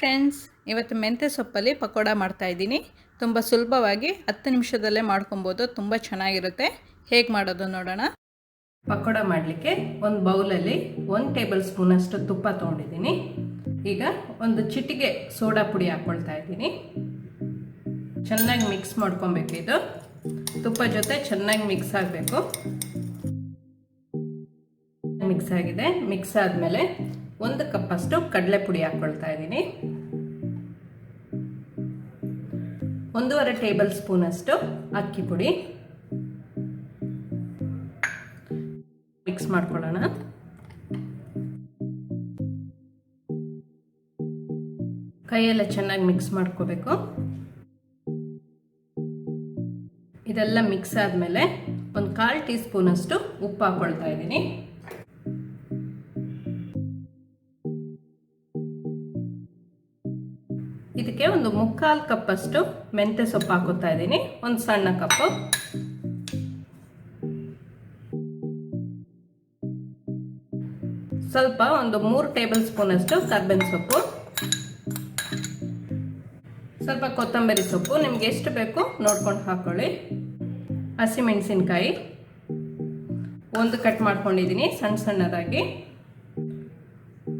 Friends, ಇವತ್ತು ಮೆಂತ್ಯ ಸೊಪ್ಪಲ್ಲಿ ಪಕೋಡ ಮಾಡ್ತಾ ಇದ್ದೀನಿ. ತುಂಬ ಸುಲಭವಾಗಿ 10 ನಿಮಿಷದಲ್ಲೇ ಮಾಡ್ಕೊಬೋದು. ತುಂಬ ಚೆನ್ನಾಗಿರುತ್ತೆ. ಹೇಗೆ ಮಾಡೋದು ನೋಡೋಣ. ಪಕೋಡ ಮಾಡಲಿಕ್ಕೆ ಒಂದು ಬೌಲಲ್ಲಿ 1 ಟೇಬಲ್ ಸ್ಪೂನ್ ಅಷ್ಟು ತುಪ್ಪ ತೊಗೊಂಡಿದ್ದೀನಿ. ಈಗ ಒಂದು ಚಿಟಿಕೆ ಸೋಡಾ ಪುಡಿ ಹಾಕ್ಕೊಳ್ತಾ ಇದ್ದೀನಿ. ಚೆನ್ನಾಗಿ ಮಿಕ್ಸ್ ಮಾಡ್ಕೊಬೇಕು. ಇದು ತುಪ್ಪ ಜೊತೆ ಚೆನ್ನಾಗಿ ಮಿಕ್ಸ್ ಆಗಬೇಕು. ಮಿಕ್ಸ್ ಆಗಿದೆ. ಮಿಕ್ಸ್ ಆದಮೇಲೆ 1 ಕಪ್ ಅಷ್ಟು ಕಡಲೆ ಪುಡಿ ಹಾಕ್ಕೊಳ್ತಾ ಇದ್ದೀನಿ. 1.5 ಟೇಬಲ್ ಸ್ಪೂನ್ ಅಷ್ಟು ಅಕ್ಕಿ ಪುಡಿ ಮಿಕ್ಸ್ ಮಾಡ್ಕೊಳ್ಳೋಣ. ಕೈಯೆಲ್ಲ ಚೆನ್ನಾಗಿ ಮಿಕ್ಸ್ ಮಾಡ್ಕೋಬೇಕು. ಇದೆಲ್ಲ ಮಿಕ್ಸ್ ಆದಮೇಲೆ 1/4 ಟೀ ಸ್ಪೂನ್ ಅಷ್ಟು ಉಪ್ಪು ಹಾಕ್ಕೊಳ್ತಾ ಇದ್ದೀನಿ. ಇದಕ್ಕೆ 1/4 ಕಪ್ ಅಷ್ಟು ಮೆಂತ್ಯ ಸೊಪ್ಪು ಹಾಕೋತಾ ಇದ್ದೀನಿ. ಒಂದು ಸಣ್ಣ ಕಪ್ಪು. ಸ್ವಲ್ಪ 3 ಟೇಬಲ್ ಸ್ಪೂನ್ ಅಷ್ಟು ಕರ್ಬೇವಿನ ಸೊಪ್ಪು, ಸ್ವಲ್ಪ ಕೊತ್ತಂಬರಿ ಸೊಪ್ಪು, ನಿಮ್ಗೆ ಎಷ್ಟು ಬೇಕು ನೋಡ್ಕೊಂಡು ಹಾಕೊಳ್ಳಿ. ಹಸಿಮೆಣಸಿನ್ಕಾಯಿ 1 ಕಟ್ ಮಾಡ್ಕೊಂಡಿದ್ದೀನಿ ಸಣ್ಣ ಸಣ್ಣದಾಗಿ.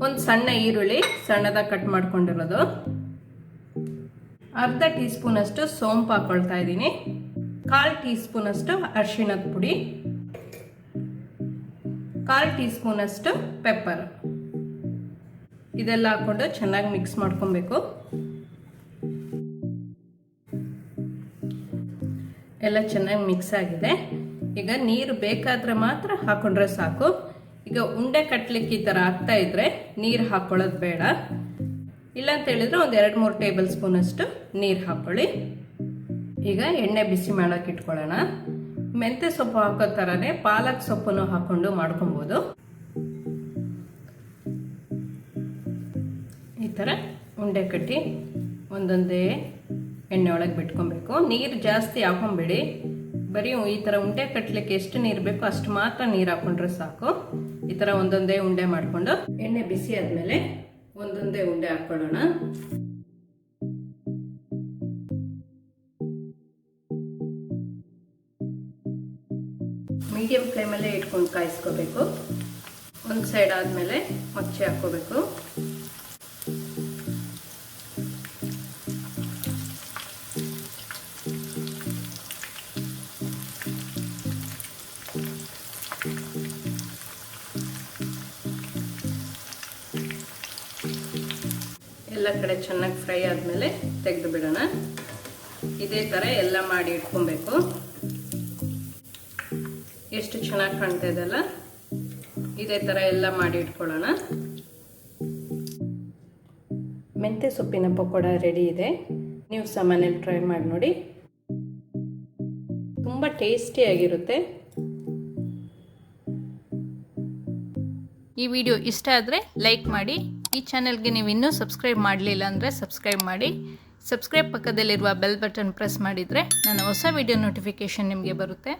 ಒಂದು ಸಣ್ಣ ಈರುಳ್ಳಿ ಸಣ್ಣದಾಗಿ ಕಟ್ ಮಾಡ್ಕೊಂಡಿರೋದು. ಅರ್ಧ ಟೀ ಸ್ಪೂನ್ ಅಷ್ಟು ಸೋಂಪು ಹಾಕೊಳ್ತಾ ಇದ್ದೀನಿ. 1/4 ಟೀ ಸ್ಪೂನ್ ಅಷ್ಟು ಅರಿಶಿಣದ ಪುಡಿ, 1/4 ಟೀ ಸ್ಪೂನ್ ಅಷ್ಟು ಪೆಪ್ಪರ್. ಇದೆಲ್ಲ ಹಾಕೊಂಡು ಚೆನ್ನಾಗಿ ಮಿಕ್ಸ್ ಮಾಡ್ಕೊಬೇಕು. ಎಲ್ಲ ಚೆನ್ನಾಗಿ ಮಿಕ್ಸ್ ಆಗಿದೆ. ಈಗ ನೀರು ಬೇಕಾದ್ರೆ ಮಾತ್ರ ಹಾಕೊಂಡ್ರೆ ಸಾಕು. ಈಗ ಉಂಡೆ ಕಟ್ಲಿಕ್ಕೆ ಈ ಥರ ಆಗ್ತಾ ಇದ್ರೆ ನೀರು ಹಾಕೊಳ್ಳೋದು ಬೇಡ. ಇಲ್ಲ ಅಂತ ಹೇಳಿದ್ರೆ 2-3 ಟೇಬಲ್ ಸ್ಪೂನ್ ಅಷ್ಟು ನೀರು ಹಾಕೊಳ್ಳಿ. ಈಗ ಎಣ್ಣೆ ಬಿಸಿ ಮಾಡೋಕೆ ಇಟ್ಕೊಳ್ಳೋಣ. ಮೆಂತ್ಯ ಸೊಪ್ಪು ಹಾಕೋ ಥರನೇ ಪಾಲಕ್ ಸೊಪ್ಪನ್ನು ಹಾಕೊಂಡು ಮಾಡ್ಕೊಬೋದು. ಈ ಥರ ಉಂಡೆ ಕಟ್ಟಿ ಒಂದೊಂದೇ ಎಣ್ಣೆ ಒಳಗೆ ಬಿಟ್ಕೊಬೇಕು. ನೀರು ಜಾಸ್ತಿ ಹಾಕೊಂಬೇಡಿ. ಬರೀ ಈ ಥರ ಉಂಡೆ ಕಟ್ಟಲಿಕ್ಕೆ ಎಷ್ಟು ನೀರು ಬೇಕೋ ಅಷ್ಟು ಮಾತ್ರ ನೀರು ಹಾಕೊಂಡ್ರೆ ಸಾಕು. ಈ ಥರ ಒಂದೊಂದೇ ಉಂಡೆ ಮಾಡಿಕೊಂಡು ಎಣ್ಣೆ ಬಿಸಿ ಆದಮೇಲೆ ಒಂದೊಂದೇ ಉಂಡೆ ಹಾಕೊಳ್ಳೋಣ. ಮೀಡಿಯಂ ಫ್ಲೇಮಲ್ಲೇ ಇಟ್ಕೊಂಡು ಕಾಯಿಸ್ಕೋಬೇಕು. ಒಂದು ಸೈಡ್ ಆದಮೇಲೆ ಮಚ್ಚೆ ಹಾಕ್ಕೋಬೇಕು. ಎಲ್ಲ ಕಡೆ ಚೆನ್ನಾಗಿ ಫ್ರೈ ಆದಮೇಲೆ ತೆಗೆದು ಬಿಡೋಣ. ಇದೇ ಥರ ಎಲ್ಲ ಮಾಡಿ ಇಟ್ಕೊಬೇಕು. ಎಷ್ಟು ಚೆನ್ನಾಗಿ ಕಾಣ್ತಾ ಇದೆಲ್ಲ. ಇದೇ ಥರ ಎಲ್ಲ ಮಾಡಿ ಇಟ್ಕೊಳ್ಳೋಣ. ಮೆಂತ್ಯ ಸೊಪ್ಪಿನ ಪಕೋಡ ರೆಡಿ ಇದೆ. ನೀವು ಸಹ ಮನೇಲಿ ಟ್ರೈ ಮಾಡಿ ನೋಡಿ. ತುಂಬ ಟೇಸ್ಟಿಯಾಗಿರುತ್ತೆ. ಈ ವಿಡಿಯೋ ಇಷ್ಟ ಆದರೆ ಲೈಕ್ ಮಾಡಿ. ಈ ಚಾನೆಲ್ಗೆ ನೀವು ಇನ್ನೂ ಸಬ್ಸ್ಕ್ರೈಬ್ ಮಾಡಲಿಲ್ಲ ಅಂದರೆ ಸಬ್ಸ್ಕ್ರೈಬ್ ಮಾಡಿ. ಸಬ್ಸ್ಕ್ರೈಬ್ ಪಕ್ಕದಲ್ಲಿರುವ ಬೆಲ್ ಬಟನ್ ಪ್ರೆಸ್ ಮಾಡಿದರೆ ನನ್ನ ಹೊಸ ವಿಡಿಯೋ ನೋಟಿಫಿಕೇಷನ್ ನಿಮಗೆ ಬರುತ್ತೆ.